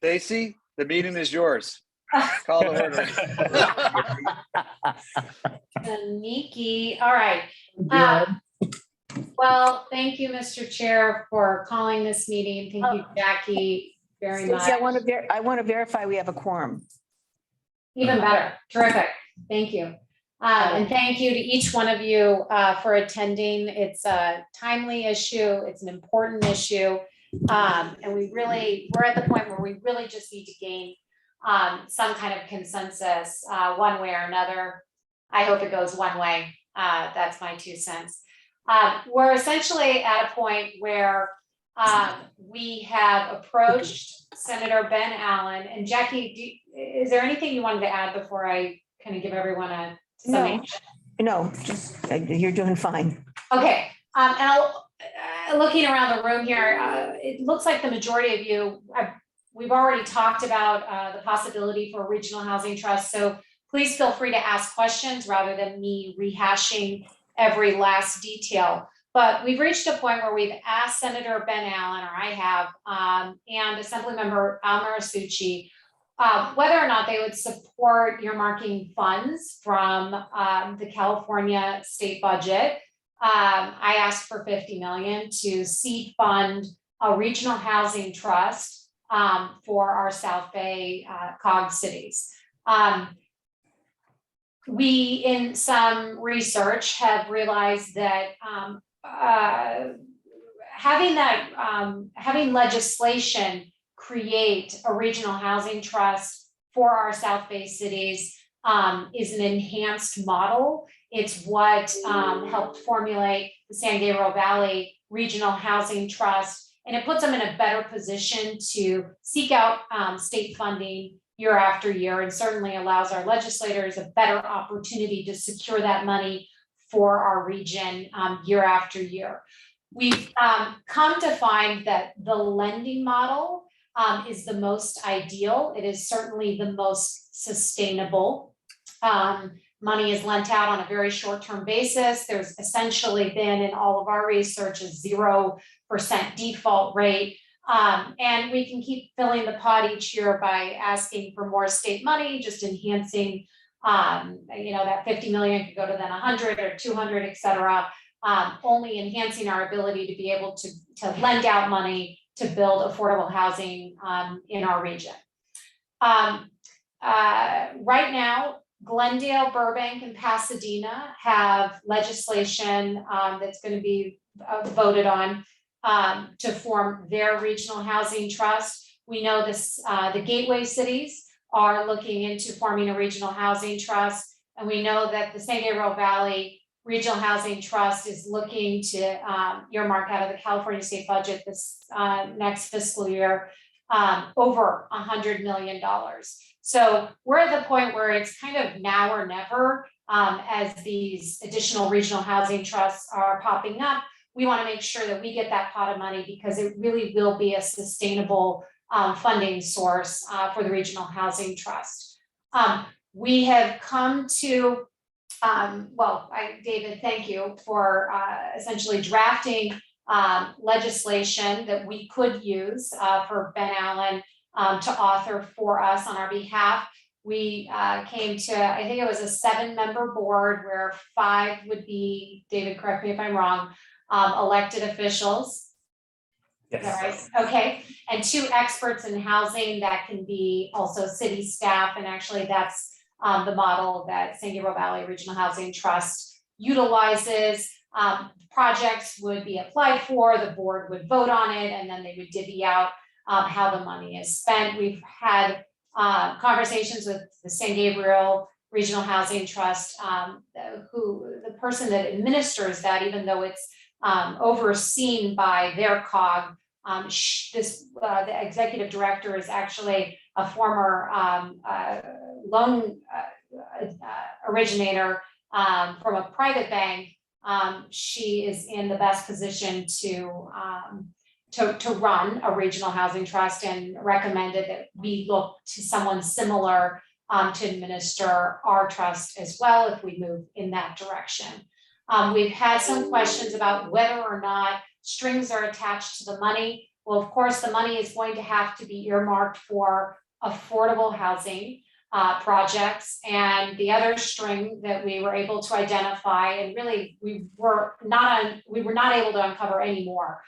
Stacy, the meeting is yours. Call to order. Miki, all right. Well, thank you, Mr. Chair, for calling this meeting. Thank you, Jackie, very much. I want to verify we have a quorum. Even better. Terrific. Thank you. And thank you to each one of you for attending. It's a timely issue. It's an important issue. And we're at the point where we really just need to gain some kind of consensus one way or another. I hope it goes one way. That's my 2 cents. We're essentially at a point where we have approached Senator Ben Allen. And Jackie, is there anything you wanted to add before I kind of give everyone a summation? No, just you're doing fine. Okay, and looking around the room here, it looks like the majority of you, we've already talked about the possibility for a regional housing trust. So please feel free to ask questions rather than me rehashing every last detail. But we've reached a point where we've asked Senator Ben Allen, or I have, and Assemblymember Marasucci, whether or not they would support earmarking funds from the California state budget. I asked for $50 million to seed fund a regional housing trust for our South Bay COG cities. We, in some research, have realized that having legislation create a regional housing trust for our South Bay cities is an enhanced model. It's what helped formulate the San Gabriel Valley Regional Housing Trust, and it puts them in a better position to seek out state funding year after year, and certainly allows our legislators a better opportunity to secure that money for our region year after year. We've come to find that the lending model is the most ideal. It is certainly the most sustainable. Money is lent out on a very short-term basis. There's essentially been, in all of our research, a 0% default rate. And we can keep filling the pot each year by asking for more state money, just enhancing, that 50 million could go to then 100 or 200, et cetera, only enhancing our ability to be able to lend out money to build affordable housing in our region. Right now, Glendale, Burbank, and Pasadena have legislation that's going to be voted on to form their regional housing trust. We know this, the gateway cities are looking into forming a regional housing trust, and we know that the San Gabriel Valley Regional Housing Trust is looking to earmark out of the California state budget this next fiscal year over $100 million. So we're at the point where it's kind of now or never as these additional regional housing trusts are popping up. We want to make sure that we get that pot of money because it really will be a sustainable funding source for the regional housing trust. We have come to, David, thank you for essentially drafting legislation that we could use for Ben Allen to author for us on our behalf. We came to, I think it was a 7-member board where 5 would be, David, correct me if I'm wrong, elected officials. Yes. Is that right? Okay. And 2 experts in housing that can be also city staff. And actually that's the model that San Gabriel Valley Regional Housing Trust utilizes. Projects would be applied for, the board would vote on it, and then they would divvy out how the money is spent. We've had conversations with the San Gabriel Regional Housing Trust, the person that administers that, even though it's overseen by their COG, the executive director is actually a former loan originator from a private bank. She is in the best position to run a regional housing trust and recommended that we look to someone similar to administer our trust as well if we move in that direction. We've had some questions about whether or not strings are attached to the money. Well, of course, the money is going to have to be earmarked for affordable housing projects. And the other string that we were able to identify, and really we were not able to uncover anymore,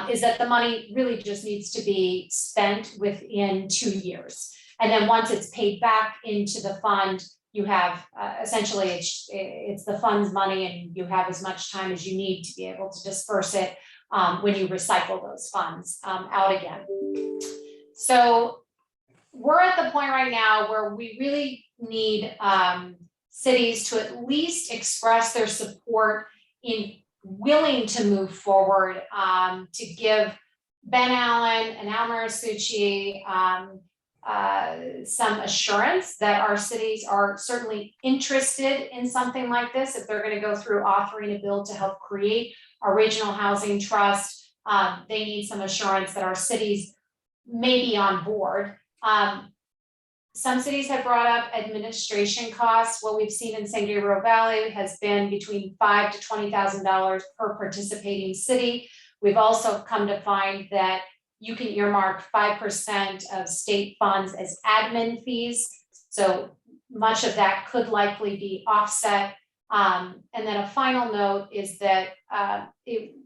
is that the money really just needs to be spent within 2 years. And then once it's paid back into the fund, you have essentially it's the fund's money, and you have as much time as you need to be able to disperse it when you recycle those funds out again. So we're at the point right now where we really need cities to at least express their support in willing to move forward to give Ben Allen and Al Marisucci some assurance that our cities are certainly interested in something like this. If they're going to go through authoring a bill to help create a regional housing trust, they need some assurance that our cities may be on board. Some cities have brought up administration costs. What we've seen in San Gabriel Valley has been between $5,000 to $20,000 per participating city. We've also come to find that you can earmark 5% of state funds as admin fees. So much of that could likely be offset. And then a final note is that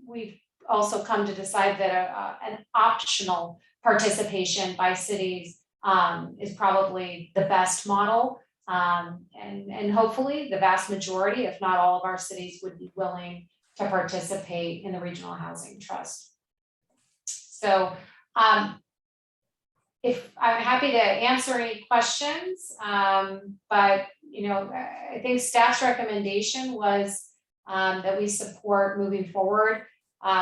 we've also come to decide that an optional participation by cities is probably the best model. And hopefully the vast majority, if not all of our cities, would be willing to participate in the Regional Housing Trust. So if I'm happy to answer any questions, but I think staff's recommendation was that we support moving forward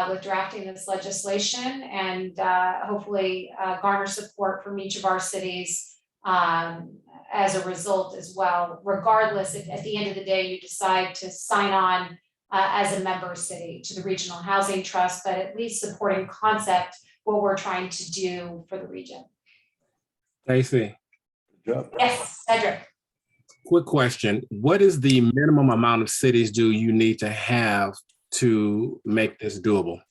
with drafting this legislation, and hopefully garner support from each of our cities as a result as well, regardless if at the end of the day you decide to sign on as a member city to the Regional Housing Trust, but at least supporting concept what we're trying to do for the region. Stacey. Yes, Cedric. Quick question. What is the minimum amount of cities do you need to have to make this doable?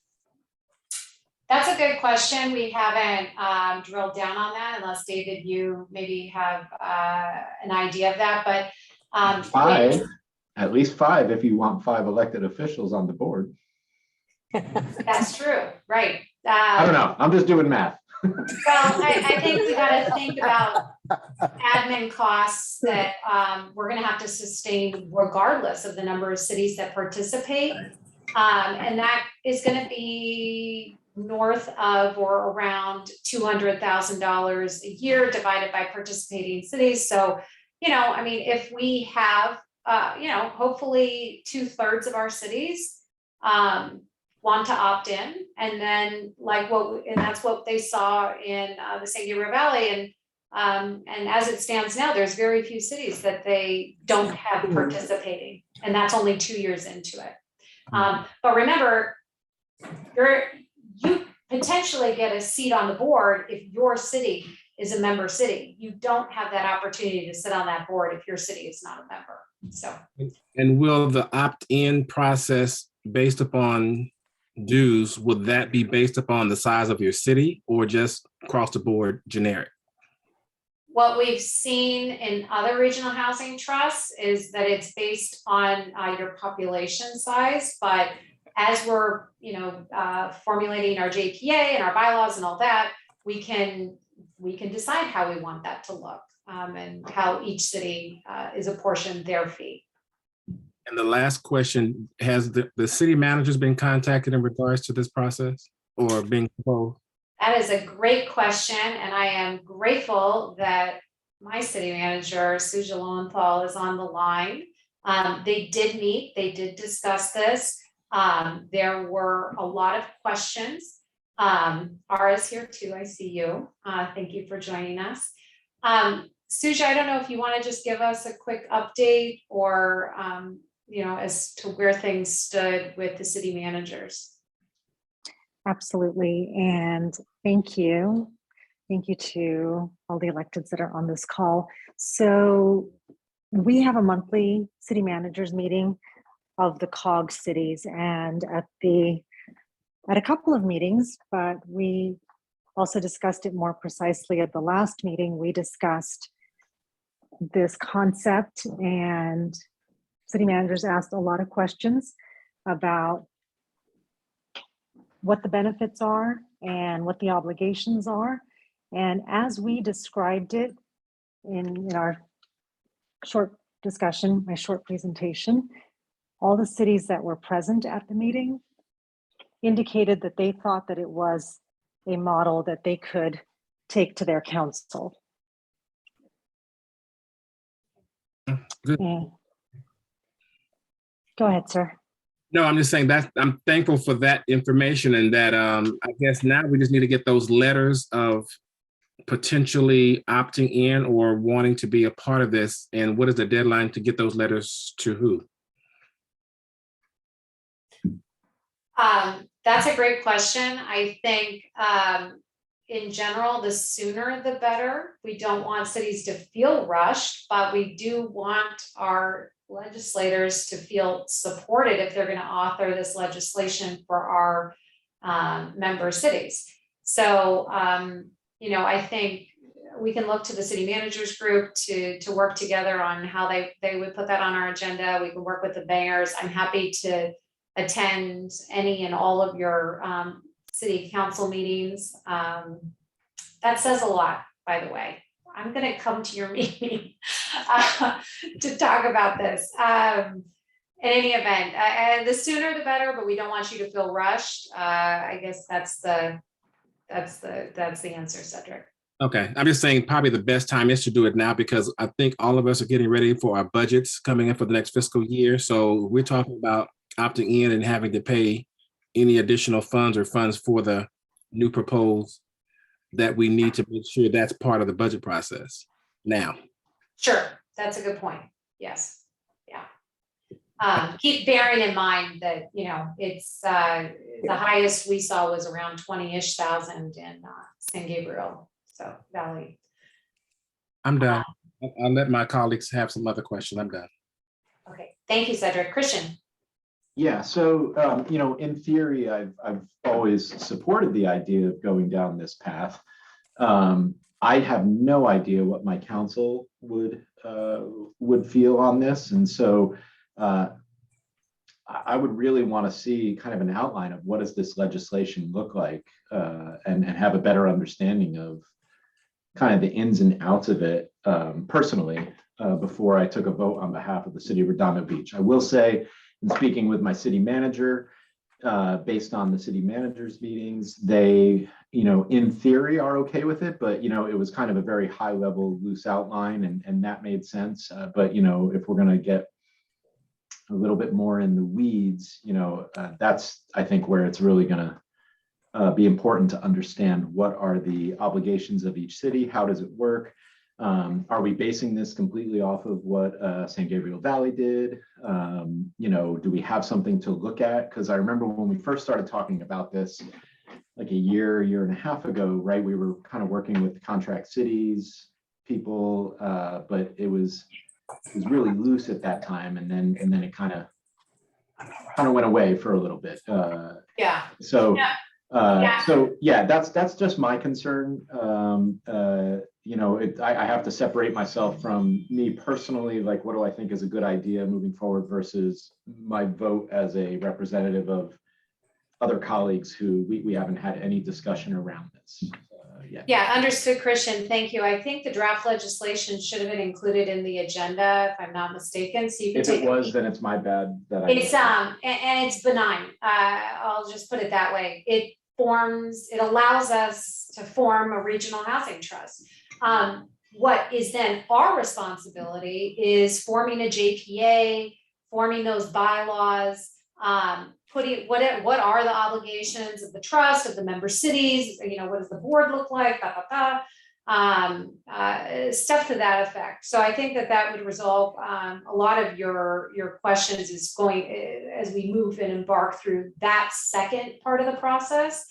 That's a good question. We haven't drilled down on that, unless David, you maybe have an idea of that, but at least five if you want 5 elected officials on the board. that's true, right? I don't know, I'm just doing math. Well, I think we got to think about admin costs that we're going to have to sustain regardless of the number of cities that participate. And that is going to be north of or around $200,000 a year divided by participating cities. So, if we have, hopefully 2/3 of our cities want to opt in, and then and that's what they saw in the San Gabriel Valley, and as it stands now, there's very few cities that they don't have participating, and that's only 2 years into it. But remember, you potentially get a seat on the board if your city is a member city. You don't have that opportunity to sit on that board if your city is not a member. So, and will the opt-in process based upon dues, would that be based upon the size of your city or just across the board generic? What we've seen in other regional housing trusts is that it's based on your population size, but as we're formulating our JPA and our bylaws and all that, we can decide how we want that to look, and how each city is apportioned their fee. And the last question, has the city managers been contacted in regards to this process or being proposed? That is a great question, and I am grateful that my city manager, Suja Lowenthal, is on the line. They did meet, they did discuss this. There were a lot of questions. Ara's here too, I see you. Thank you for joining us. Suja, I don't know if you want to just give us a quick update or, as to where things stood with the city managers. Absolutely. And thank you. Thank you to all the electeds that are on this call. So we have a monthly city managers meeting of the COG cities, and at the at a couple of meetings, but we also discussed it more precisely at the last meeting. We discussed this concept, and city managers asked a lot of questions about what the benefits are and what the obligations are. And as we described it in our short discussion, my short presentation, all the cities that were present at the meeting indicated that they thought that it was a model that they could take to their council. Good. Yeah. Go ahead, sir. No, I'm just saying that I'm thankful for that information, and that I guess now we just need to get those letters of potentially opting in or wanting to be a part of this. And what is the deadline to get those letters to who? That's a great question. I think in general, the sooner the better. We don't want cities to feel rushed, but we do want our legislators to feel supported if they're going to author this legislation for our member cities. So, I think we can look to the city managers group to work together on how they would put that on our agenda. We can work with the mayors. I'm happy to attend any and all of your city council meetings. That says a lot, by the way. I'm going to come to your meeting to talk about this. In any event, the sooner the better, but we don't want you to feel rushed. I guess that's the answer, Cedric. Okay, I'm just saying probably the best time is to do it now, because I think all of us are getting ready for our budgets coming in for the next fiscal year. So we're talking about opting in and having to pay any additional funds for the new proposed, that we need to make sure that's part of the budget process now. Sure, that's a good point. Yes, yeah. Keep bearing in mind that, it's the highest we saw was around 20-ish thousand in San Gabriel, so Valley. I'm done. I'll let my colleagues have some other questions. I'm done. Okay, thank you, Cedric. Christian. Yeah, so in theory, I've always supported the idea of going down this path. I have no idea what my council would feel on this, and so I would really want to see kind of an outline of what does this legislation look like, and have a better understanding of kind of the ins and outs of it personally before I took a vote on behalf of the city of Redondo Beach. I will say, in speaking with my city manager, based on the city manager's meetings, they, in theory are okay with it, but, it was kind of a very high level, loose outline, and that made sense. But, if we're going to get a little bit more in the weeds, that's, I think, where it's really going to be important to understand what are the obligations of each city, how does it work? Are we basing this completely off of what San Gabriel Valley did? Do we have something to look at? Because I remember when we first started talking about this, like a year and a half ago, right? We were kind of working with contract cities, people, but it was really loose at that time, and then it kind of went away for a little bit. Yeah. So. Yeah. So yeah, that's just my concern. I have to separate myself from me personally, like what do I think is a good idea moving forward versus my vote as a representative of other colleagues who we haven't had any discussion around this yet. Yeah, understood, Christian. Thank you. I think the draft legislation should have been included in the agenda, if I'm not mistaken. So you can If take it was, then it's my bad that I. It's and it's benign. I'll just put it that way. It allows us to form a regional housing trust. What is then our responsibility is forming a JPA, forming those bylaws, putting what are the obligations of the trust, of the member cities, what does the board look like, stuff to that effect. So I think that would resolve a lot of your questions as we move and embark through that second part of the process.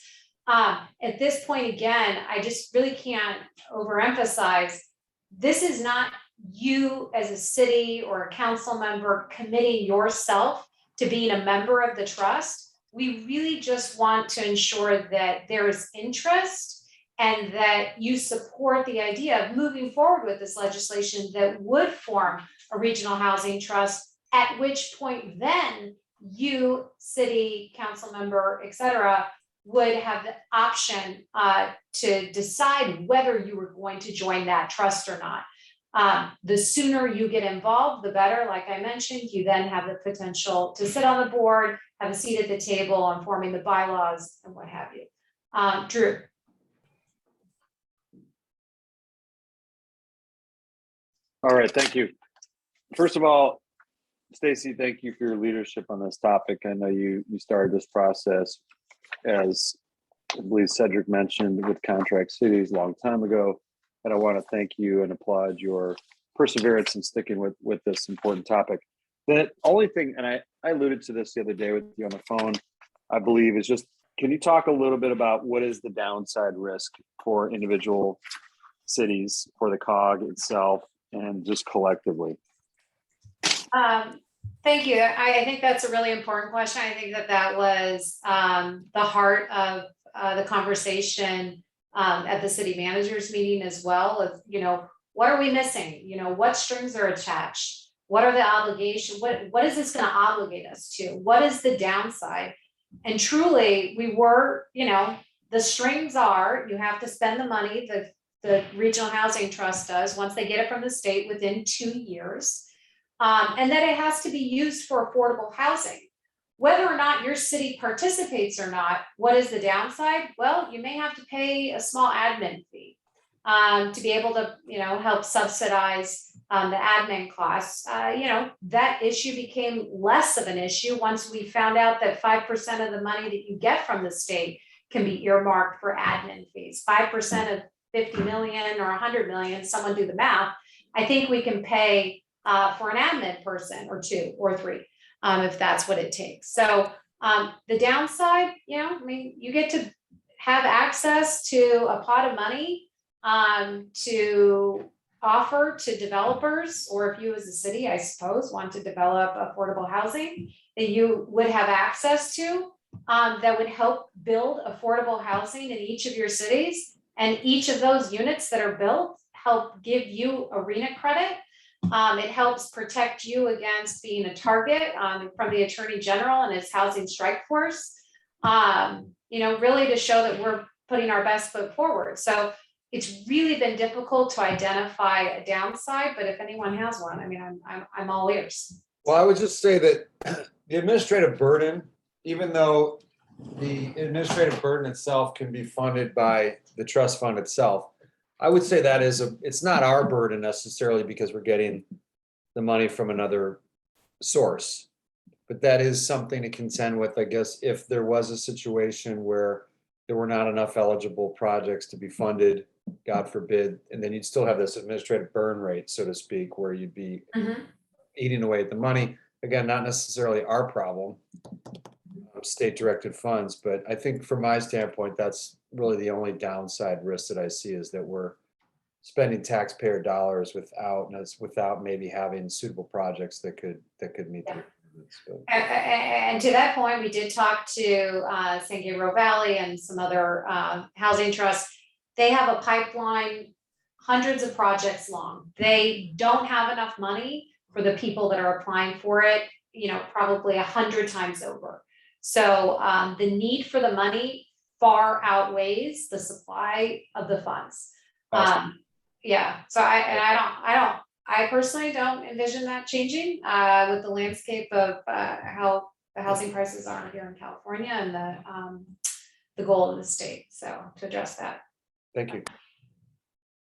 At this point, again, I just really can't overemphasize, this is not you as a city or a council member committing yourself to being a member of the trust. we really just want to ensure that there is interest and that you support the idea of moving forward with this legislation that would form a regional housing trust, at which point then you, city council member, et cetera, would have the option to decide whether you were going to join that trust or not. The sooner you get involved, the better. Like I mentioned, you then have the potential to sit on the board, have a seat at the table on forming the bylaws and what have you. Drew. All right, thank you. First of all, Stacy, thank you for your leadership on this topic. I know you started this process, as I believe Cedric mentioned, with Contract Cities a long time ago. And I want to thank you and applaud your perseverance in sticking with this important topic. The only thing, and I alluded to this the other day with you on the phone, I believe, is just, can you talk a little bit about what is the downside risk for individual cities, for the COG itself, and just collectively? Thank you. I think that's a really important question. I think that was the heart of the conversation at the city managers meeting as well, of, what are we missing? What strings are attached? What are the obligations? What is this going to obligate us to? What is the downside? And truly, we were, the strings are, you have to spend the money, the Regional Housing Trust does, once they get it from the state within 2 years. And that it has to be used for affordable housing. Whether or not your city participates or not, what is the downside? Well, you may have to pay a small admin fee to be able to, help subsidize the admin costs. That issue became less of an issue once we found out that 5% of the money that you get from the state can be earmarked for admin fees. 5% of 50 million or 100 million, someone do the math. I think we can pay for an admin person or 2 or 3. If that's what it takes. So the downside, you get to have access to a pot of money to offer to developers, or if you as a city, I suppose, want to develop affordable housing that you would have access to that would help build affordable housing in each of your cities. And each of those units that are built help give you arena credit. It helps protect you against being a target from the Attorney General and his housing strike force, really to show that we're putting our best foot forward. So it's really been difficult to identify a downside, but if anyone has one, I'm all ears. Well, I would just say that the administrative burden, even though the administrative burden itself can be funded by the trust fund itself, I would say that it's not our burden necessarily because we're getting the money from another source, but that is something to contend with, I guess, if there was a situation where there were not enough eligible projects to be funded, God forbid, and then you'd still have this administrative burn rate, so to speak, where you'd be eating away at the money. Again, not necessarily our problem, state directed funds, but I think from my standpoint, that's really the only downside risk that I see, is that we're spending taxpayer dollars without maybe having suitable projects that could meet the requirements. And to that point, we did talk to San Gabriel Valley and some other housing trusts. They have a pipeline, hundreds of projects long. They don't have enough money for the people that are applying for it, probably 100 times over. So the need for the money far outweighs the supply of the funds. Awesome. So I personally don't envision that changing with the landscape of how the housing prices are here in California and the goal of the state. So to address that. Thank you.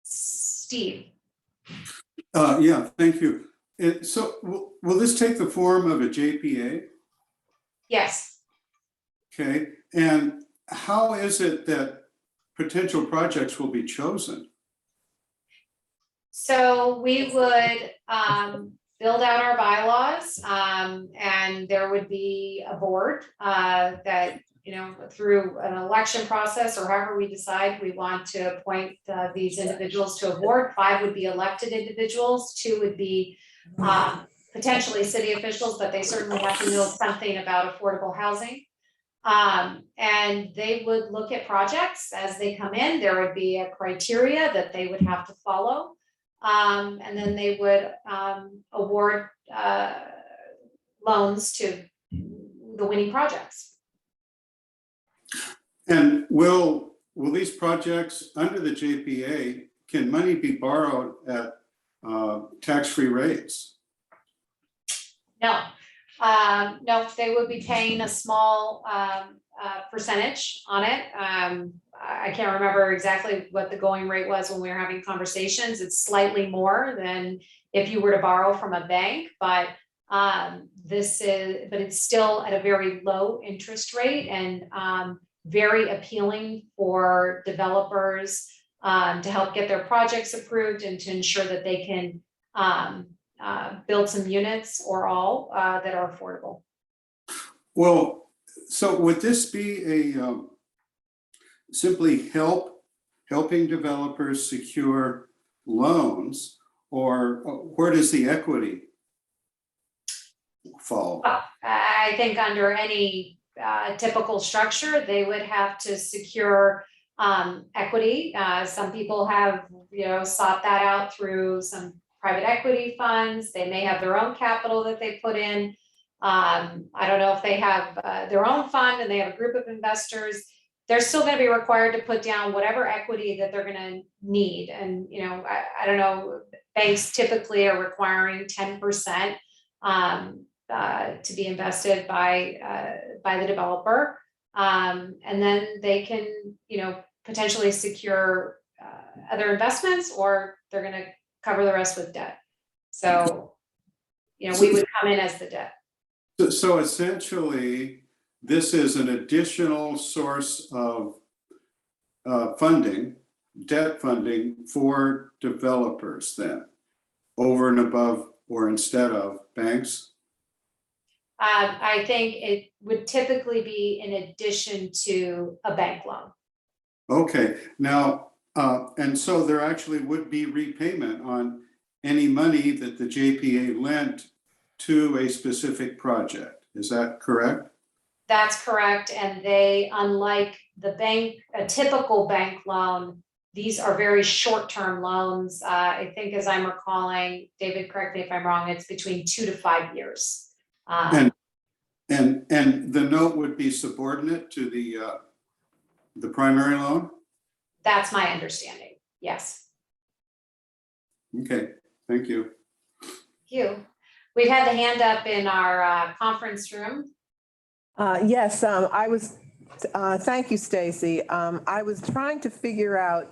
Steve. Yeah, thank you. So will this take the form of a JPA? Yes. Okay, and how is it that potential projects will be chosen? So we would build out our bylaws and there would be a board that, through an election process or however we decide we want to appoint these individuals to a board. 5 would be elected individuals, 2 would be potentially city officials, but they certainly have to know something about affordable housing. And they would look at projects as they come in. There would be a criteria that they would have to follow. And then they would award loans to the winning projects. And will these projects under the JPA, can money be borrowed at tax-free rates? No, no, they would be paying a small percentage on it. I can't remember exactly what the going rate was when we were having conversations. It's slightly more than if you were to borrow from a bank, but it's still at a very low interest rate and very appealing for developers to help get their projects approved and to ensure that they can build some units or all that are affordable. Well, so would this be a simply helping developers secure loans, or where does the equity fall? I think under any typical structure, they would have to secure equity. Some people have, sought that out through some private equity funds. They may have their own capital that they put in. I don't know if they have their own fund and they have a group of investors. They're still going to be required to put down whatever equity that they're going to need. And, I don't know, banks typically are requiring 10% to be invested by the developer. And then they can, potentially secure other investments, or they're going to cover the rest with debt. So, we would come in as the debt. So essentially, this is an additional source of funding, debt funding for developers then, over and above or instead of banks? I think it would typically be in addition to a bank loan. Okay, now, and so there actually would be repayment on any money that the JPA lent to a specific project. Is that correct? That's correct. And they, unlike the bank, a typical bank loan, these are very short-term loans. I think, as I'm recalling, David, correct me if I'm wrong, it's between 2 to 5 years. And the note would be subordinate to the primary loan? That's my understanding. Yes. Okay, thank you. Thank you. We've had the hand up in our conference room. Yes, I was, thank you, Stacy. I was trying to figure out,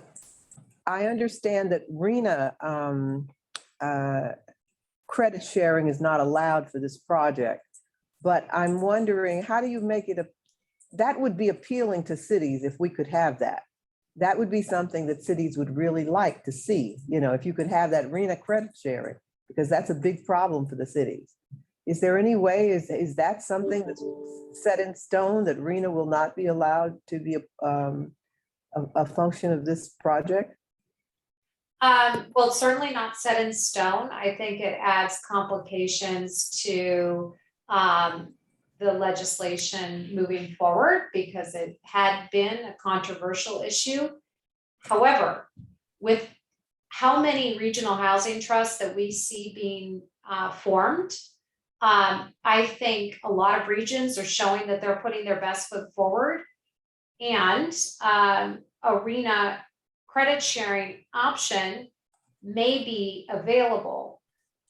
I understand that RENA credit sharing is not allowed for this project, but I'm wondering, how do you make it that would be appealing to cities if we could have that. That would be something that cities would really like to see, if you could have that RENA credit sharing, because that's a big problem for the cities. Is there any way, is that something that's set in stone, that RENA will not be allowed to be a function of this project? Well, it's certainly not set in stone. I think it adds complications to the legislation moving forward, because it had been a controversial issue. However, with how many regional housing trusts that we see being formed, I think a lot of regions are showing that they're putting their best foot forward, and a RENA credit sharing option may be available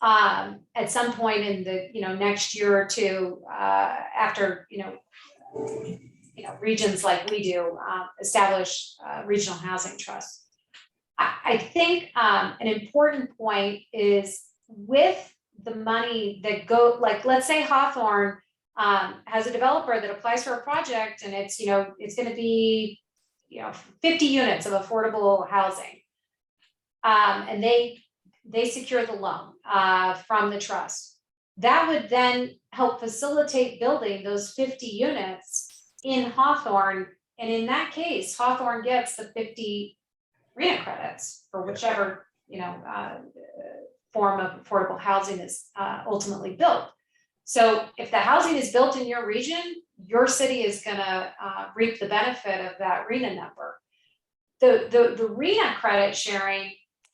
at some point in the next year or two, after regions like we do establish regional housing trusts. I think an important point is, with the money that let's say Hawthorne has a developer that applies for a project, and it's going to be 50 units of affordable housing, and they secure the loan from the trust. That would then help facilitate building those 50 units in Hawthorne, and in that case, Hawthorne gets the 50 RENA credits for whichever form of affordable housing is ultimately built. So if the housing is built in your region, your city is gonna reap the benefit of that RENA number. The RENA credit sharing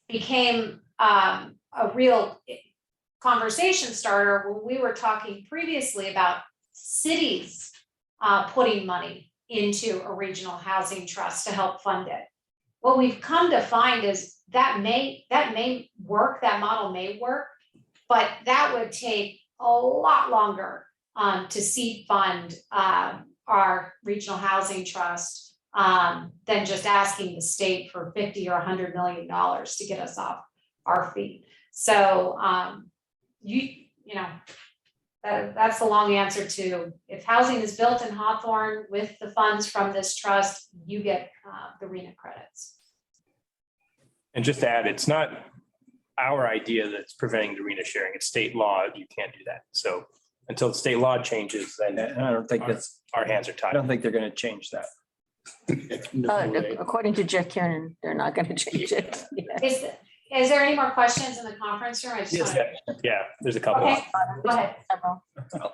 became a real conversation starter when we were talking previously about cities putting money into a regional housing trust to help fund it. What we've come to find is that may work, that model may work, but that would take a lot longer to seed fund our regional housing trust than just asking the state for $50 or $100 million to get us off our feet. So that's the long answer to, if housing is built in Hawthorne with the funds from this trust, you get the RENA credits. And just to add, it's not our idea that's preventing the RENA sharing. It's state law. You can't do that. So until the state law changes, then I don't think that's, our hands are I tied. don't think they're going to change that. According to Jeff Kiernan, they're not going to change it. Yeah. Is there any more questions in the conference room? I just Yes, wanna- yeah, there's a couple. Okay, go ahead.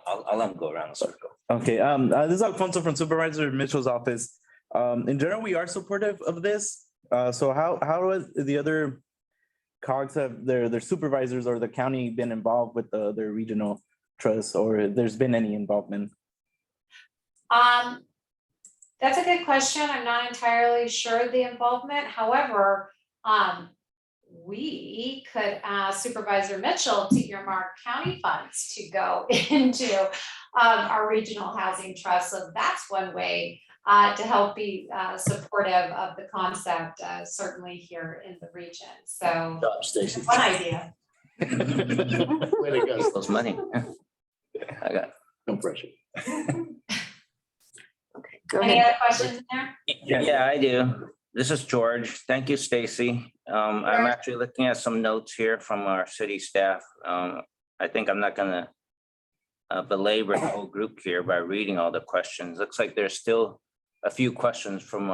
I'll let him go around the circle. Okay, this is Alfonso from Supervisor Mitchell's office. In general, we are supportive of this. So how are the other COGs have their supervisors or the county been involved with their regional trust, or there's been any involvement? That's a good question. I'm not entirely sure of the involvement. However, we could ask Supervisor Mitchell to earmark county funds to go into our regional housing trust. So that's one way to help be supportive of the concept, certainly here in the region. So Stacey. one idea. Way to go. Those money. I got no pressure. Okay, go Any ahead. other questions in there? Yeah, I do. This is George. Thank you, Stacy. I'm actually looking at some notes here from our city staff. I think I'm not gonna belabor the whole group here by reading all the questions. Looks like there's still a few questions from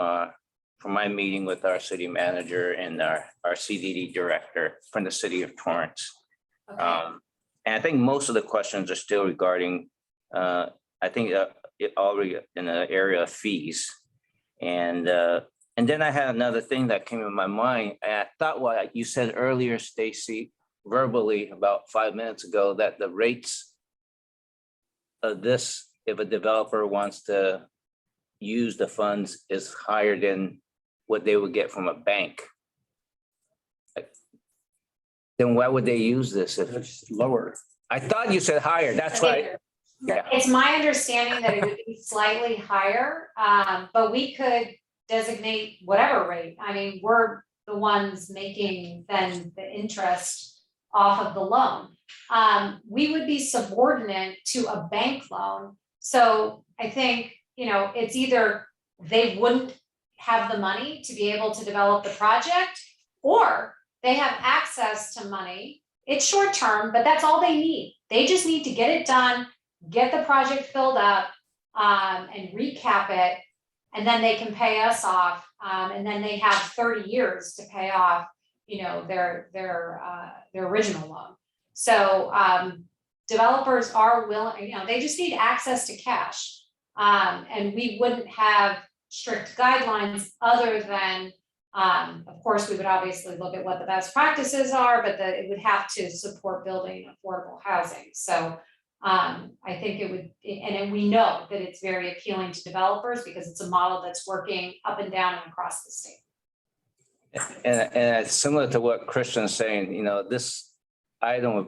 my meeting with our city manager and our CDD director from the city of Torrance. Okay. And I think most of the questions are still regarding, I think it already in the area of fees. And then I had another thing that came in my mind. And I thought what you said earlier, Stacy, verbally about 5 minutes ago, that the rates of this, if a developer wants to use the funds, is higher than what they would get from a bank. Then why would they use this if It's lower. I thought you said higher? That's right. Yeah. It's my understanding that it would be slightly higher, but we could designate whatever rate. I mean, we're the ones making then the interest off of the loan. We would be subordinate to a bank loan. So I think, it's either they wouldn't have the money to be able to develop the project, or they have access to money. It's short term, but that's all they need. They just need to get it done, get the project filled up, and recap it. And then they can pay us off, and then they have 30 years to pay off, their original loan. So developers are willing, they just need access to cash, and we wouldn't have strict guidelines other than, of course, we would obviously look at what the best practices are, but that it would have to support building affordable housing. So I think it would, and we know that it's very appealing to developers because it's a model that's working up and down and across the state. And it's similar to what Christian's saying, this item would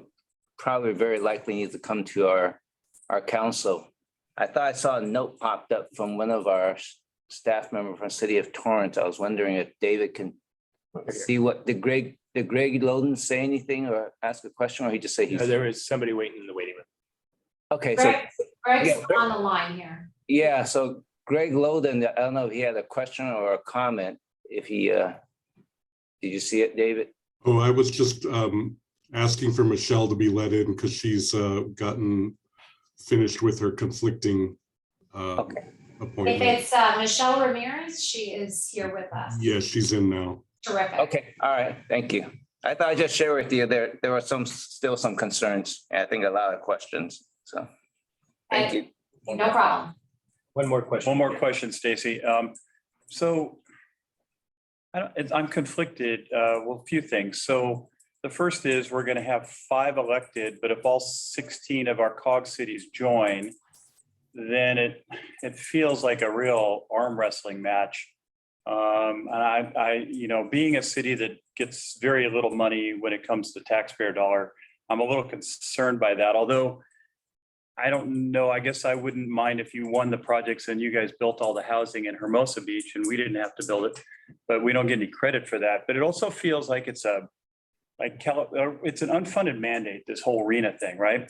probably very likely need to come to our council. I thought I saw a note popped up from one of our staff members from the city of Torrance. I was wondering if David can see what did Greg Loden say anything or ask a question, or he just say he's. There is somebody waiting in the waiting room. Okay, so Greg's yeah, on the line here. yeah, so Greg Loden, I don't know if he had a question or a comment. If he, did you see it, David? Oh, I was just asking for Michelle to be let in because she's gotten finished with her conflicting Okay. appointment. If it's Michelle Ramirez, she is here with us. Yeah, she's in now. Terrific. Okay, all right, thank you. I thought I'd just share with you, there were still some concerns, and I think a lot of questions, so. Thank you. No problem. One more question. One more question, Stacy. So I'm conflicted. Well, a few things. So the first is we're going to have 5 elected, but if all 16 of our COG cities join, then it feels like a real arm wrestling match. And being a city that gets very little money when it comes to taxpayer dollar, I'm a little concerned by that. Although I don't know, I guess I wouldn't mind if you won the projects and you guys built all the housing in Hermosa Beach and we didn't have to build it, but we don't get any credit for that. But it also feels like it's an unfunded mandate, this whole RENA thing, right?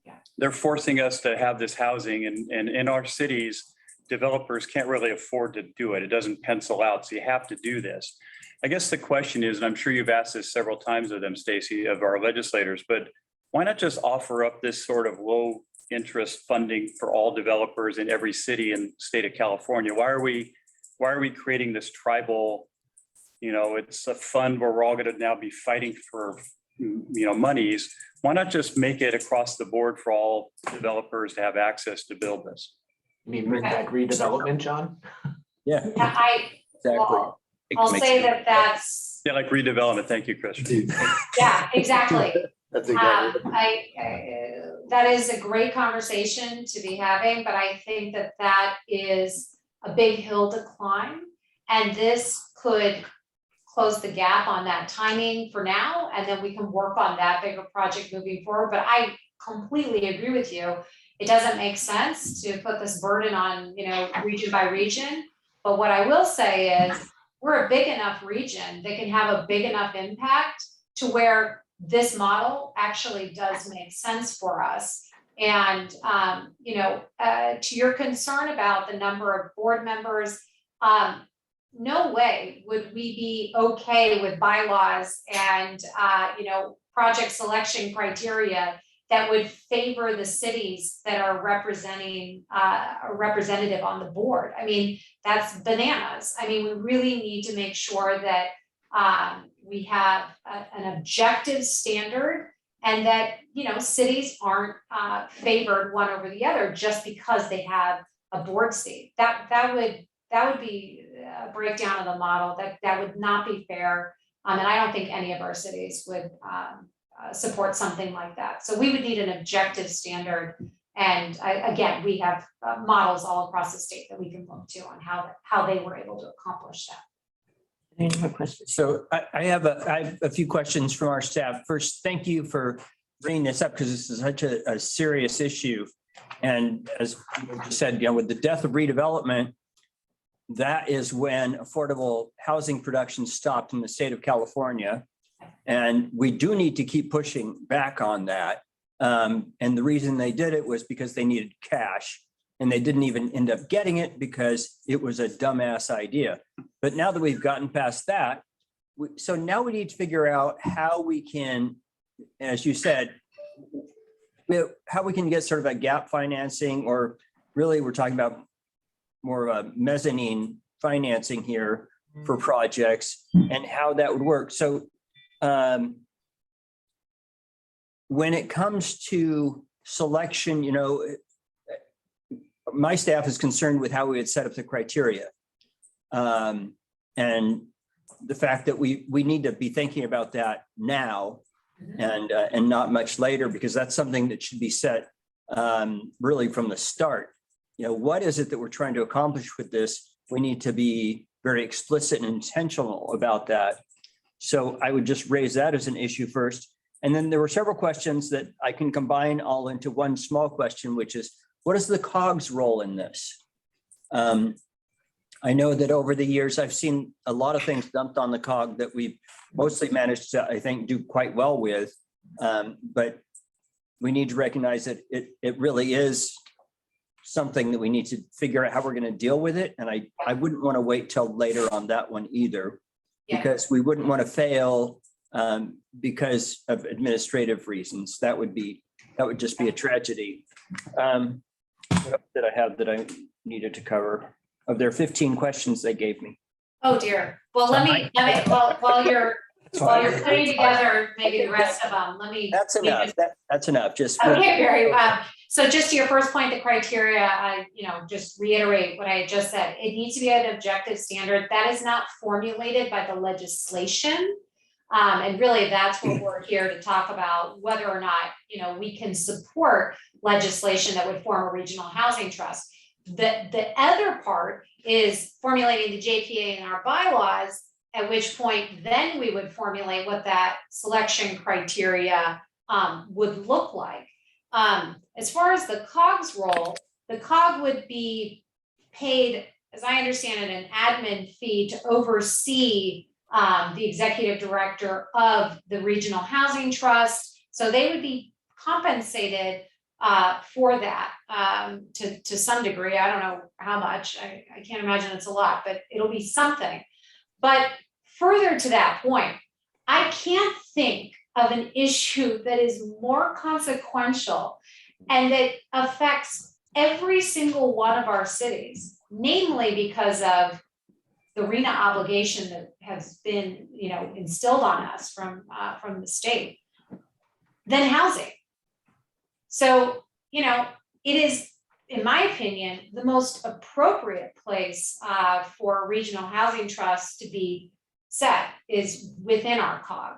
Yeah. They're forcing us to have this housing and in our cities, developers can't really afford to do it. It doesn't pencil out. So you have to do this. I guess the question is, and I'm sure you've asked this several times of them, Stacy, of our legislators, but why not just offer up this sort of low interest funding for all developers in every city in the state of California? Why are we creating this tribal, it's a fund where we're all going to now be fighting for, monies. Why not just make it across the board for all developers to have access to build this? You mean bring back redevelopment, John? Yeah. I'll say that's. Yeah, like redevelopment. Thank you, Christian. Yeah, exactly. That's exactly. That is a great conversation to be having, but I think that is a big hill to climb. And this could close the gap on that timing for now, and then we can work on that bigger project moving forward. But I completely agree with you. It doesn't make sense to put this burden on, region by region. But what I will say is we're a big enough region that can have a big enough impact to where this model actually does make sense for us. And, to your concern about the number of board members, no way would we be okay with bylaws and, project selection criteria that would favor the cities that are representing a representative on the board. I mean, that's bananas. I mean, we really need to make sure that we have an objective standard and that, cities aren't favored one over the other just because they have a board seat. That would be a breakdown of the model. That would not be fair. And I don't think any of our cities would support something like that. So we would need an objective standard. And again, we have models all across the state that we can look to on how they were able to accomplish that. Any more questions? So I have a few questions from our staff. First, thank you for bringing this up because this is such a serious issue. And as you said, with the death of redevelopment, that is when affordable housing production stopped in the state of California. And we do need to keep pushing back on that. And the reason they did it was because they needed cash. And they didn't even end up getting it because it was a dumbass idea. But now that we've gotten past that, so now we need to figure out how we can, as you said, how we can get sort of a gap financing, or really we're talking about more of a mezzanine financing here for projects and how that would work. So when it comes to selection, my staff is concerned with how we would set up the criteria. And the fact that we need to be thinking about that now and not much later, because that's something that should be set really from the start. What is it that we're trying to accomplish with this? We need to be very explicit and intentional about that. So I would just raise that as an issue first. And then there were several questions that I can combine all into one small question, which is, what is the COG's role in this? I know that over the years, I've seen a lot of things dumped on the COG that we've mostly managed to, I think, do quite well with. But we need to recognize that it really is something that we need to figure out how we're going to deal with it. And I wouldn't want to wait till later on that one either, because we wouldn't want to fail because of administrative reasons. That would just be a tragedy. What else did I have that I needed to cover? Of their 15 questions they gave me. Oh dear. Well, while you're putting together maybe the rest of them, let me. That's enough. That's enough. Just okay, Barry. So just to your first point, the criteria, I, just reiterate what I had just said. It needs to be an objective standard that is not formulated by the legislation. And really that's what we're here to talk about, whether or not, we can support legislation that would form a regional housing trust. The other part is formulating the JPA in our bylaws, at which point then we would formulate what that selection criteria would look like. As far as the COG's role, the COG would be paid, as I understand it, an admin fee to oversee the executive director of the Regional Housing Trust. So they would be compensated for that to some degree. I don't know how much. I can't imagine it's a lot, but it'll be something. But further to that point, I can't think of an issue that is more consequential and that affects every single one of our cities, namely because of the RENA obligation that has been, instilled on us from the state, than housing. So, it is, in my opinion, the most appropriate place for a regional housing trust to be set is within our COG.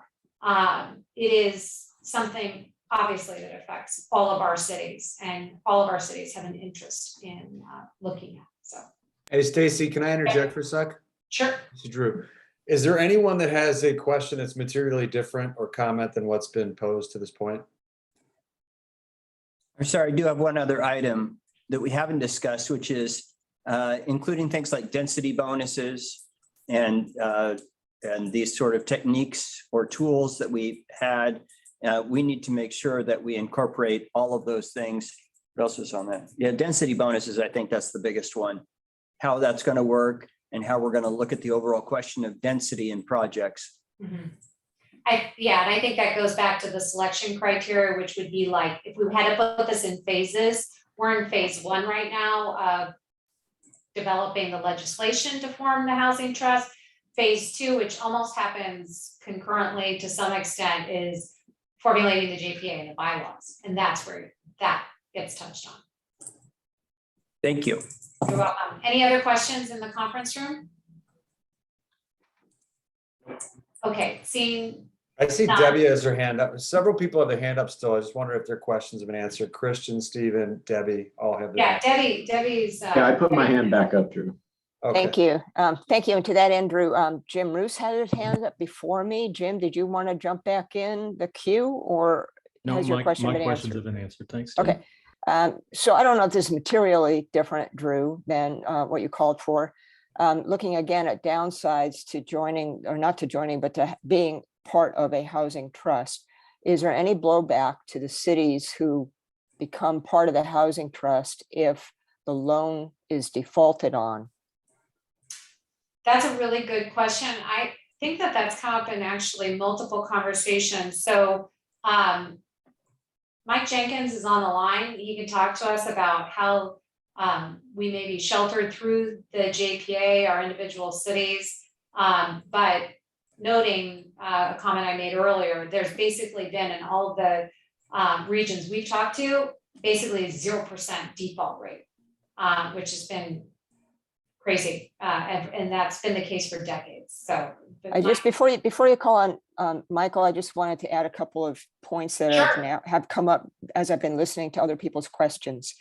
It is something obviously that affects all of our cities, and all of our cities have an interest in looking at. So, Hey, Stacy, can I interject for a sec? Sure. This is Drew. Is there anyone that has a question that's materially different or comment than what's been posed to this point? I'm sorry, I do have one other item that we haven't discussed, which is including things like density bonuses and these sort of techniques or tools that we've had. We need to make sure that we incorporate all of those things. What else is on that? Yeah, density bonuses, I think that's the biggest one. How that's going to work and how we're going to look at the overall question of density in projects. Mm-hmm. And I think that goes back to the selection criteria, which would be like, if we had to put this in phases, we're in phase 1 right now of developing the legislation to form the housing trust. Phase 2, which almost happens concurrently to some extent, is formulating the JPA and the bylaws. And that's where that gets touched on. Thank you. You're welcome. Any other questions in the conference room? Okay, seeing. I see Debbie has her hand up. Several people have their hand up still. I just wonder if their questions have been answered. Christian, Stephen, Debbie, all have their hand. Debbie's. Yeah, I put my hand back up, Drew. Okay. Thank you. Thank you. And to that end, Drew, Jim Roos had his hand up before me. Jim, did you want to jump back in the queue, or has your question been questions answered? have been answered. Thanks. Okay. So I don't know if this is materially different, Drew, than what you called for. Looking again at downsides to joining, or not to joining, but to being part of a housing trust. Is there any blowback to the cities who become part of the housing trust if the loan is defaulted on? That's a really good question. I think that that's come up in actually multiple conversations. So Mike Jenkins is on the line. He can talk to us about how we may be sheltered through the JPA, our individual cities. But noting a comment I made earlier, there's basically been in all the regions we've talked to, basically a 0% default rate, which has been crazy. And that's been the case for decades. So I just, before you call on Michael, I just wanted to add a couple of points that have come up as I've been listening to other people's questions.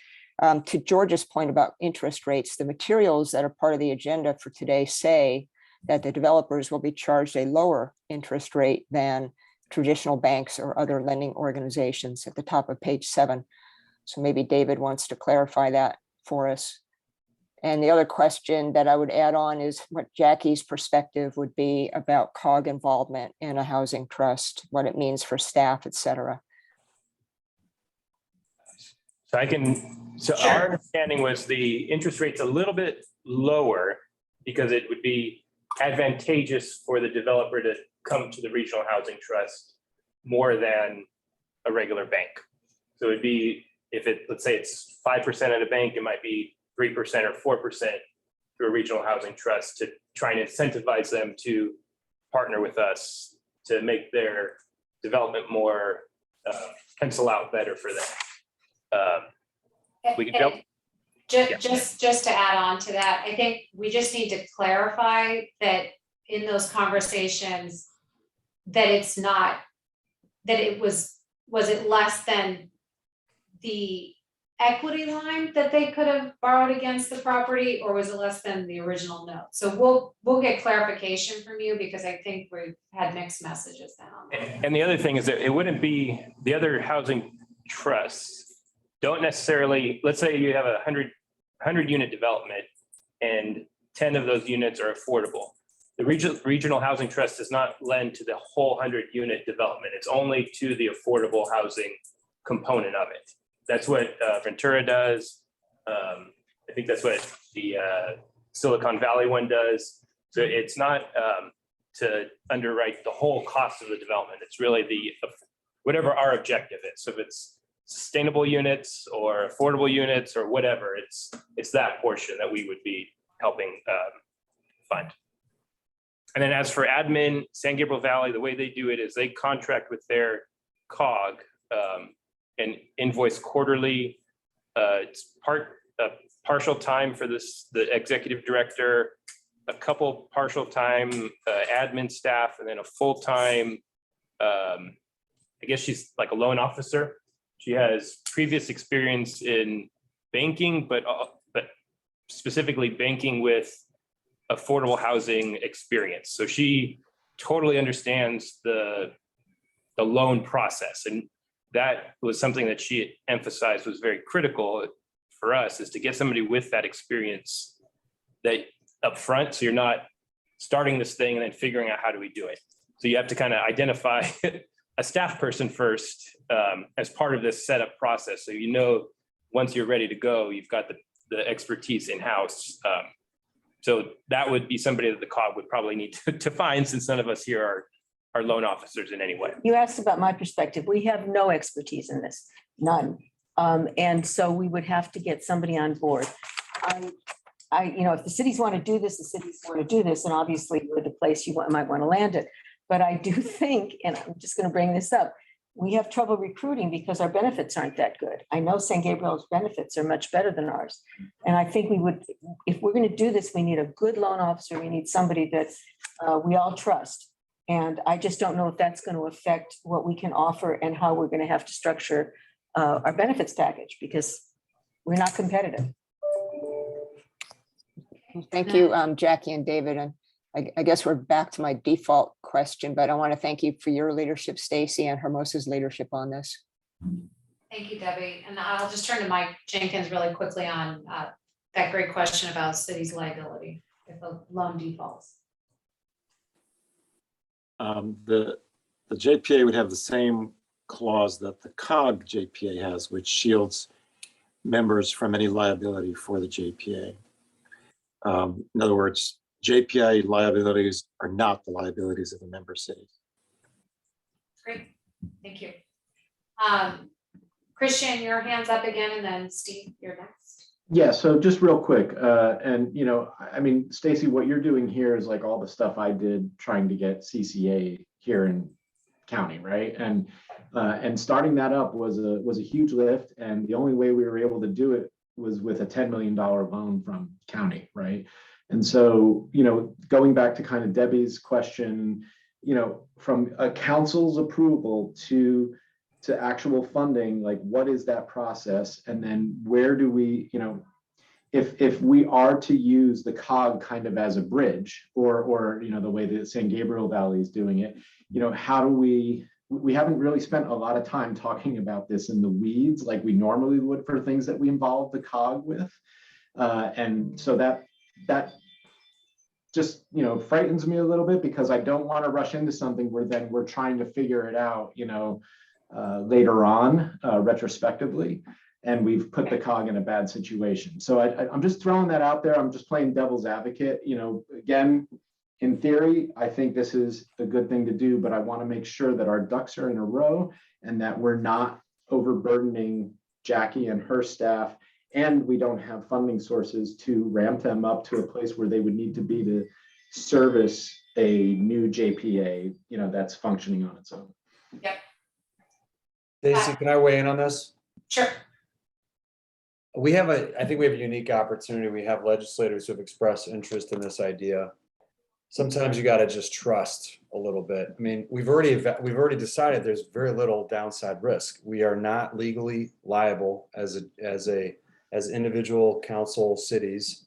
To George's point about interest rates, the materials that are part of the agenda for today say that the developers will be charged a lower interest rate than traditional banks or other lending organizations at the top of page 7. So maybe David wants to clarify that for us. And the other question that I would add on is what Jackie's perspective would be about COG involvement in a housing trust, what it means for staff, et cetera. So our understanding was the interest rate's a little bit lower because it would be advantageous for the developer to come to the regional housing trust more than a regular bank. So it'd be, if it, let's say it's 5% at a bank, it might be 3% or 4% through a regional housing trust to try and incentivize them to partner with us to make their development more pencil out better for them. We can help. Just to add on to that, I think we just need to clarify that in those conversations, that it's not, that it was it less than the equity line that they could have borrowed against the property, or was it less than the original note? So we'll get clarification from you, because I think we've had mixed messages then on that. And the other thing is that it wouldn't be, the other housing trusts don't necessarily, let's say you have 100 unit development and 10 of those units are affordable. The regional housing trust does not lend to the whole 100 unit development. It's only to the affordable housing component of it. That's what Ventura does. I think that's what the Silicon Valley one does. So it's not to underwrite the whole cost of the development. It's really whatever our objective is. So if it's sustainable units or affordable units or whatever, it's that portion that we would be helping fund. And then as for admin, San Gabriel Valley, the way they do it is they contract with their COG and invoice quarterly. It's partial time for the executive director, a couple partial time admin staff, and then a full-time, I guess she's like a loan officer. She has previous experience in banking, but specifically banking with affordable housing experience. So she totally understands the loan process. And that was something that she emphasized was very critical for us, is to get somebody with that experience that up front, so you're not starting this thing and then figuring out how do we do it. So you have to kind of identify a staff person first as part of this setup process. So you know, once you're ready to go, you've got the expertise in-house. So that would be somebody that the COG would probably need to find, since none of us here are loan officers in any way. You asked about my perspective. We have no expertise in this, none. And so we would have to get somebody on board. If the cities want to do this, the cities want to do this, and obviously we're the place you might want to land it. But I do think, and I'm just going to bring this up, we have trouble recruiting because our benefits aren't that good. I know San Gabriel's benefits are much better than ours. And I think if we're going to do this, we need a good loan officer. We need somebody that we all trust. And I just don't know if that's going to affect what we can offer and how we're going to have to structure our benefits package, because we're not competitive. Thank you, Jackie and David. And I guess we're back to my default question, but I want to thank you for your leadership, Stacy, and Hermosa's leadership on this. Thank you, Debbie. And I'll just turn to Mike Jenkins really quickly on that great question about city's liability if a loan defaults. The JPA would have the same clause that the COG JPA has, which shields members from any liability for the JPA. In other words, JPA liabilities are not the liabilities of the member cities. Great, thank you. Christian, your hand's up again, and then Steve, you're next. Yeah, so just real quick, Stacy, what you're doing here is like all the stuff I did trying to get CCA here in county, right? And starting that up was a huge lift, and the only way we were able to do it was with a $10 million loan from county, right? And so, going back to kind of Debbie's question, from a council's approval to actual funding, like what is that process? And then where do we, if we are to use the COG kind of as a bridge, or the way that San Gabriel Valley is doing it, how do we haven't really spent a lot of time talking about this in the weeds like we normally would for things that we involve the COG with. And so that just, frightens me a little bit, because I don't want to rush into something where then we're trying to figure it out, later on, retrospectively, and we've put the COG in a bad situation. So I'm just throwing that out there. I'm just playing devil's advocate. Again, in theory, I think this is a good thing to do, but I want to make sure that our ducks are in a row and that we're not overburdening Jackie and her staff, and we don't have funding sources to ramp them up to a place where they would need to be to service a new JPA, that's functioning on its own. Yep. Stacy, can I weigh in on this? Sure. I think we have a unique opportunity. We have legislators who have expressed interest in this idea. Sometimes you got to just trust a little bit. I mean, we've already decided there's very little downside risk. We are not legally liable as individual council cities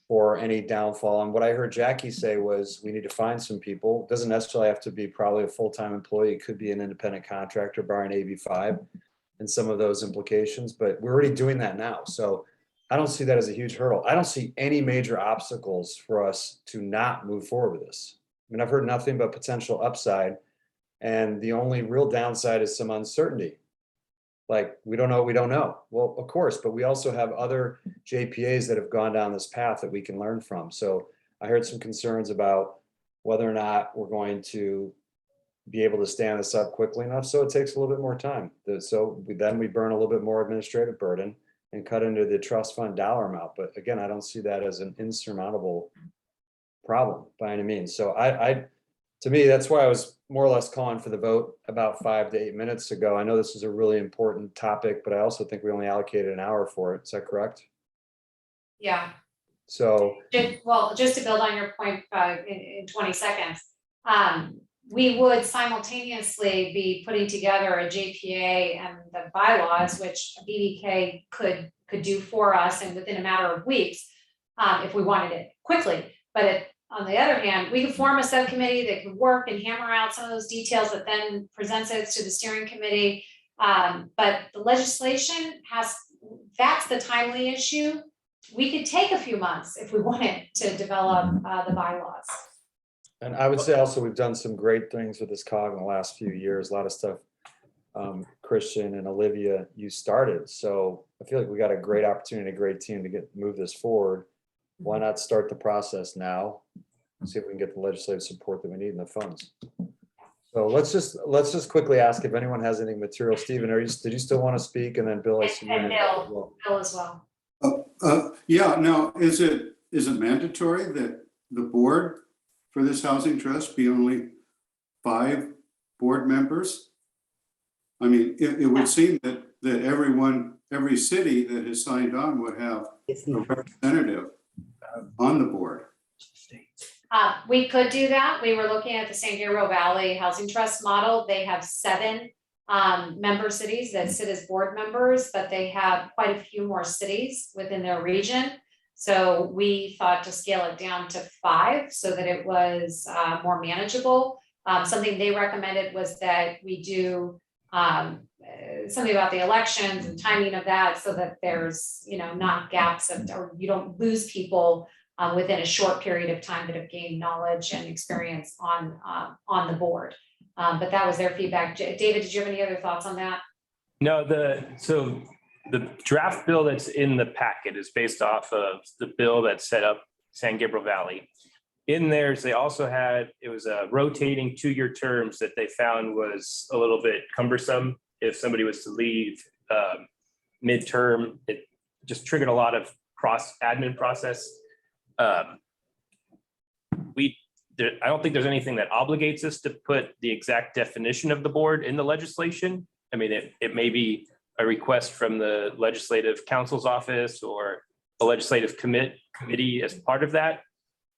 for any downfall. And what I heard Jackie say was we need to find some people. It doesn't necessarily have to be probably a full-time employee. It could be an independent contractor barring AB5 and some of those implications, but we're already doing that now. So I don't see that as a huge hurdle. I don't see any major obstacles for us to not move forward with this. I mean, I've heard nothing but potential upside, and the only real downside is some uncertainty. Like, we don't know what we don't know. Well, of course, but we also have other JPAs that have gone down this path that we can learn from. So I heard some concerns about whether or not we're going to be able to stand this up quickly enough. So it takes a little bit more time. So then we burn a little bit more administrative burden and cut into the trust fund dollar amount. But again, I don't see that as an insurmountable problem by any means. So to me, that's why I was more or less calling for the vote about 5 to 8 minutes ago. I know this is a really important topic, but I also think we only allocated an hour for it. Is that correct? Yeah. So, Well, just to build on your point in 20 seconds, we would simultaneously be putting together a JPA and the bylaws, which BDK could do for us and within a matter of weeks, if we wanted it quickly. But on the other hand, we could form a subcommittee that could work and hammer out some of those details that then presents it to the steering committee. But the legislation that's the timely issue. We could take a few months if we wanted to develop the bylaws. and I would say also we've done some great things with this COG in the last few years. A lot of stuff, Christian and Olivia, you started. So I feel like we got a great opportunity, a great team to move this forward. Why not start the process now? See if we can get the legislative support that we need and the funds. So let's just quickly ask if anyone has any material. Stephen, did you still want to speak? And then Bill, I see you. And Bill as well. Yeah, now, is it mandatory that the board for this housing trust be only 5 board members? I mean, it would seem that every city that has signed on would have a representative on the board. We could do that. We were looking at the San Gabriel Valley Housing Trust model. They have 7 member cities that sit as board members, but they have quite a few more cities within their region. So we thought to scale it down to 5 so that it was more manageable. Something they recommended was that we do something about the elections and timing of that so that there's, not gaps or you don't lose people within a short period of time that have gained knowledge and experience on the board. But that was their feedback. David, did you have any other thoughts on that? No, so the draft bill that's in the packet is based off of the bill that set up San Gabriel Valley. In theirs, they also had, it was a rotating 2-year terms that they found was a little bit cumbersome. If somebody was to leave midterm, it just triggered a lot of admin process. I don't think there's anything that obligates us to put the exact definition of the board in the legislation. I mean, it may be a request from the legislative counsel's office or a legislative committee as part of that.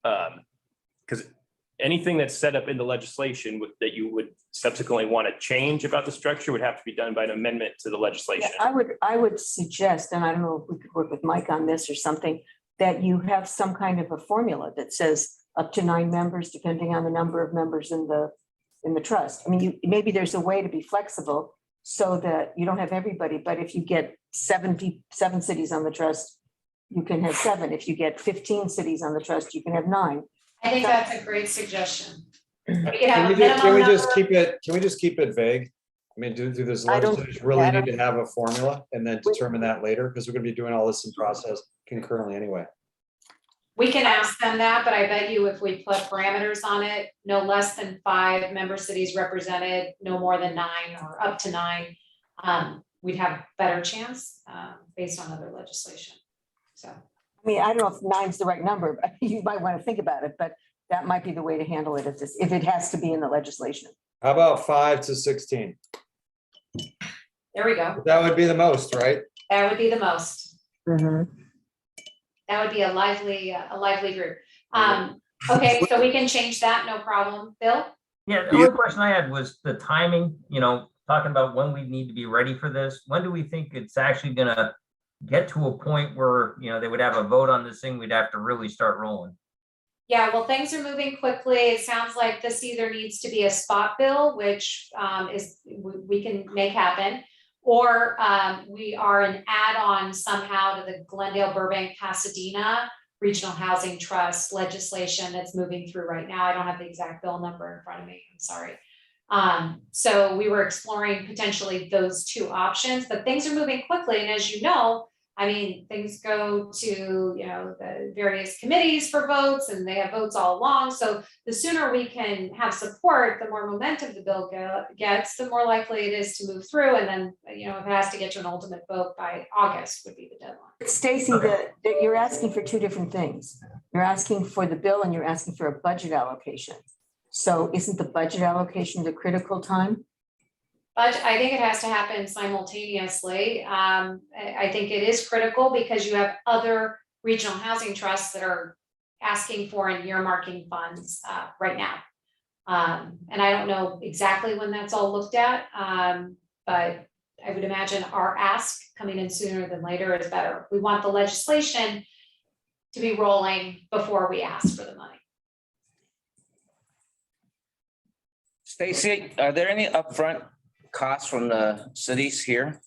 Because anything that's set up in the legislation that you would subsequently want to change about the structure would have to be done by an amendment to the legislation. Yeah, I would suggest, and I don't know if we could work with Mike on this or something, that you have some kind of a formula that says up to 9 members, depending on the number of members in the trust. I mean, maybe there's a way to be flexible so that you don't have everybody, but if you get 77 cities on the trust, you can have 7. If you get 15 cities on the trust, you can have 9. I think that's a great suggestion. Can we just keep it vague? I mean, do this legislation really need to have a formula and then determine that later? Because we're gonna be doing all this in process concurrently anyway. We can ask them that, but I bet you if we put parameters on it, no less than 5 member cities represented, no more than 9 or up to 9, we'd have better chance based on other legislation. So. I mean, I don't know if 9's the right number, but you might want to think about it, but that might be the way to handle it if it has to be in the legislation. How about 5 to 16? There we go. That would be the most, right? That would be the most. That would be a lively group. Okay, so we can change that, no problem. Bill? Yeah, the only question I had was the timing, talking about when we need to be ready for this. When do we think it's actually gonna get to a point where, they would have a vote on this thing, we'd have to really start rolling? Yeah, well, things are moving quickly. It sounds like this either needs to be a spot bill, which we can make happen, or we are an add-on somehow to the Glendale, Burbank, Pasadena Regional Housing Trust legislation that's moving through right now. I don't have the exact bill number in front of me. I'm sorry. So we were exploring potentially those two options, but things are moving quickly. And as you know, I mean, things go to, the various committees for votes, and they have votes all along. So the sooner we can have support, the more momentum the bill gets, the more likely it is to move through. And then, if it has to get to an ultimate vote by August would be the deadline. Stacy, you're asking for two different things. You're asking for the bill and you're asking for a budget allocation. So isn't the budget allocation the critical time? But I think it has to happen simultaneously. I think it is critical because you have other regional housing trusts that are asking for and earmarking funds right now. And I don't know exactly when that's all looked at, but I would imagine our ask coming in sooner than later is better. We want the legislation to be rolling before we ask for the money. Stacy, are there any upfront costs from the cities here?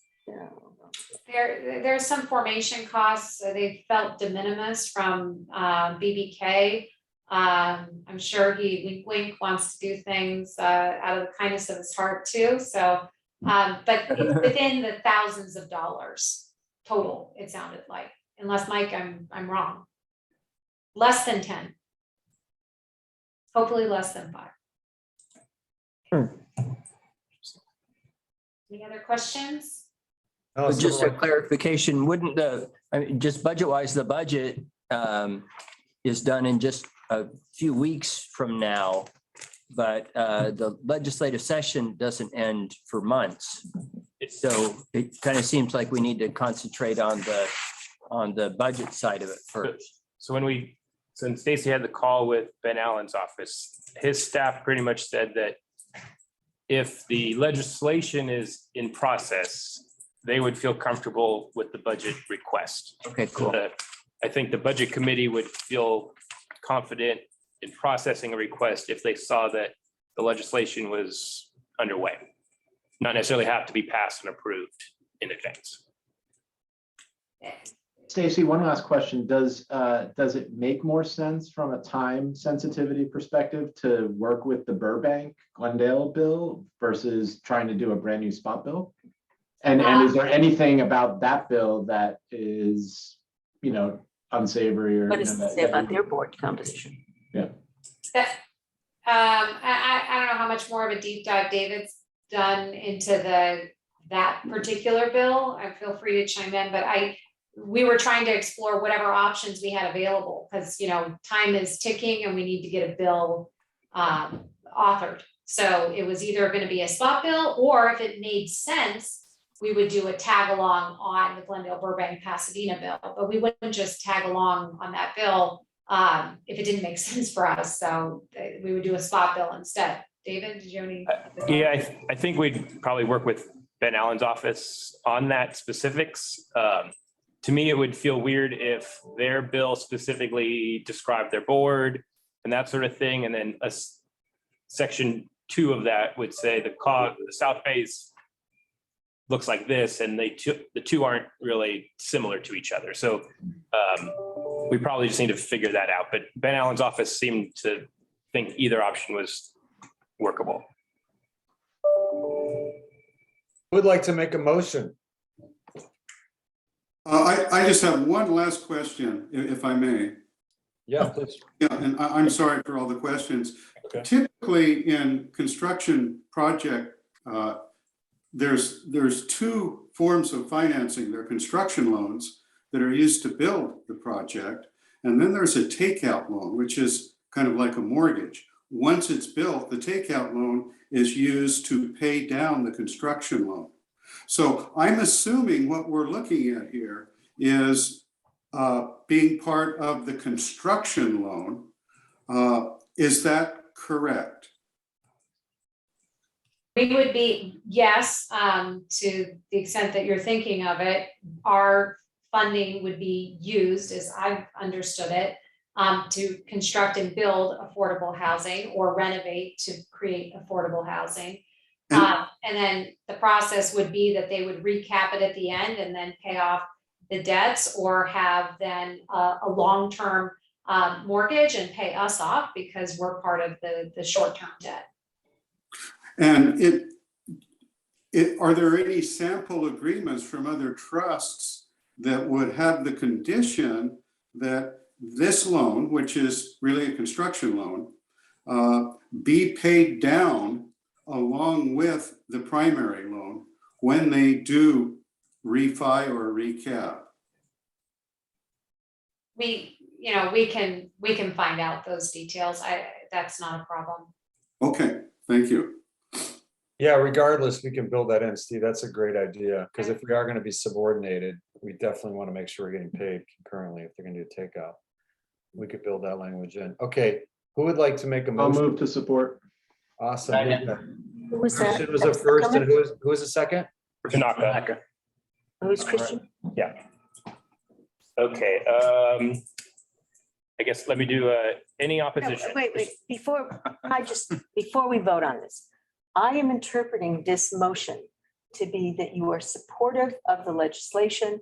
There's some formation costs. They felt de minimis from BBK. I'm sure he wink wants to do things out of the kindness of his heart too. So, but it's within the thousands of dollars total. It sounded like, unless Mike, I'm wrong. Less than 10. Hopefully less than 5. Any other questions? Just a clarification, wouldn't just budget-wise, the budget is done in just a few weeks from now, but the legislative session doesn't end for months. So it kind of seems like we need to concentrate on the budget side of it first. So when Stacy had the call with Ben Allen's office, his staff pretty much said that if the legislation is in process, they would feel comfortable with the budget request. Okay, cool. I think the budget committee would feel confident in processing a request if they saw that the legislation was underway. Not necessarily have to be passed and approved in advance. Stacy, one last question. Does it make more sense from a time sensitivity perspective to work with the Burbank Glendale bill versus trying to do a brand new spot bill? And is there anything about that bill that is, unsavory or? What does it say about their board composition? Yeah. I don't know how much more of a deep dive David's done into that particular bill. I feel free to chime in, but we were trying to explore whatever options we had available because, time is ticking and we need to get a bill authored. So it was either going to be a spot bill, or if it made sense, we would do a tag along on the Glendale, Burbank, Pasadena bill, but we wouldn't just tag along on that bill if it didn't make sense for us. So we would do a spot bill instead. David, did you have any? Yeah, I think we'd probably work with Ben Allen's office on that specifics. To me, it would feel weird if their bill specifically described their board and that sort of thing. And then section 2 of that would say the south phase looks like this, and the two aren't really similar to each other. So we probably just need to figure that out. But Ben Allen's office seemed to think either option was workable. Would like to make a motion. I just have one last question, if I may. Yeah, please. Yeah, and I'm sorry for all the questions. Okay. Typically in construction project, there's two forms of financing. There are construction loans that are used to build the project. And then there's a takeout loan, which is kind of like a mortgage. Once it's built, the takeout loan is used to pay down the construction loan. So I'm assuming what we're looking at here is being part of the construction loan. Is that correct? We would be, yes, to the extent that you're thinking of it, our funding would be used, as I've understood it, to construct and build affordable housing or renovate to create affordable housing. And then the process would be that they would recap it at the end and then pay off the debts, or have then a long-term mortgage and pay us off because we're part of the short-term debt. And are there any sample agreements from other trusts that would have the condition that this loan, which is really a construction loan, be paid down along with the primary loan when they do refi or recap? We can find out those details. That's not a problem. Okay, thank you. Yeah, regardless, we can build that in, Steve. That's a great idea, because if we are going to be subordinated, we definitely want to make sure we're getting paid concurrently if they're going to do a takeout. We could build that language in. Okay, who would like to make a I'll motion? move to support. Awesome. Who was that? Christian was the first, and who was the second? Tanaka. Who's Christian? Yeah. Okay, I guess let me do any No, opposition. wait, before we vote on this, I am interpreting this motion to be that you are supportive of the legislation,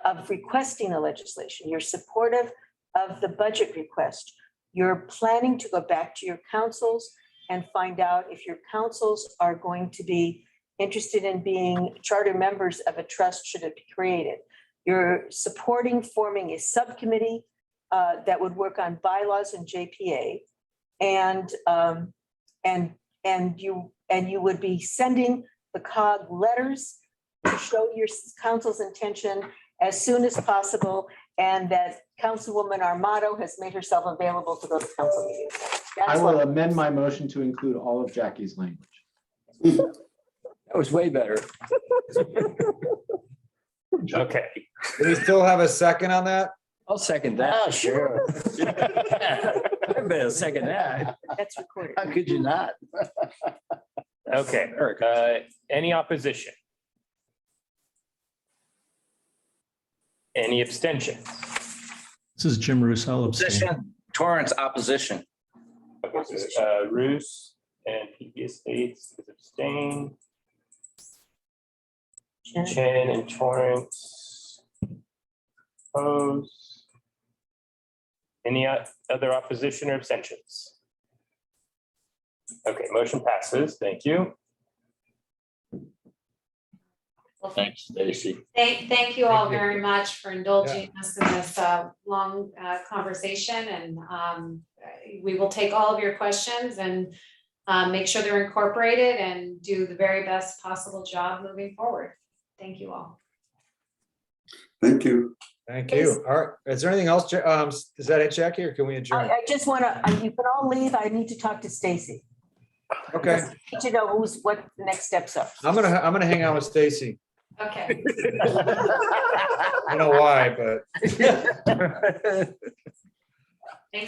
of requesting the legislation. You're supportive of the budget request. You're planning to go back to your councils and find out if your councils are going to be interested in being charter members of a trust should it be created. You're supporting forming a subcommittee that would work on bylaws and JPA, and you would be sending the COG letters to show your council's intention as soon as possible, and that Councilwoman Armato has made herself available to go to council meetings. I will amend my motion to include all of Jackie's language. That was way better. Okay. Do we still have a second on that? I'll second that. Oh, sure. I better second that. That's recorded. How could you not? Okay, any opposition? Any abstention? This is Jim Russo. Opposition, Torrance, opposition. Roos and PB Estates is abstained. Chen and Torrance opposed. Any other opposition or abstentions? Okay, motion passes. Thank you. Well, Thanks, Stacy. Thank you all very much for indulging us in this long conversation, and we will take all of your questions and make sure they're incorporated and do the very best possible job moving forward. Thank you all. Thank you. Thank you. All right. Is there anything else? Is that it, Jackie, or can we adjourn? I just want to, you can all leave. I need to talk to Stacy. Okay. I need to know what the next steps are. I'm gonna hang out with Stacy. Okay. I don't know why, but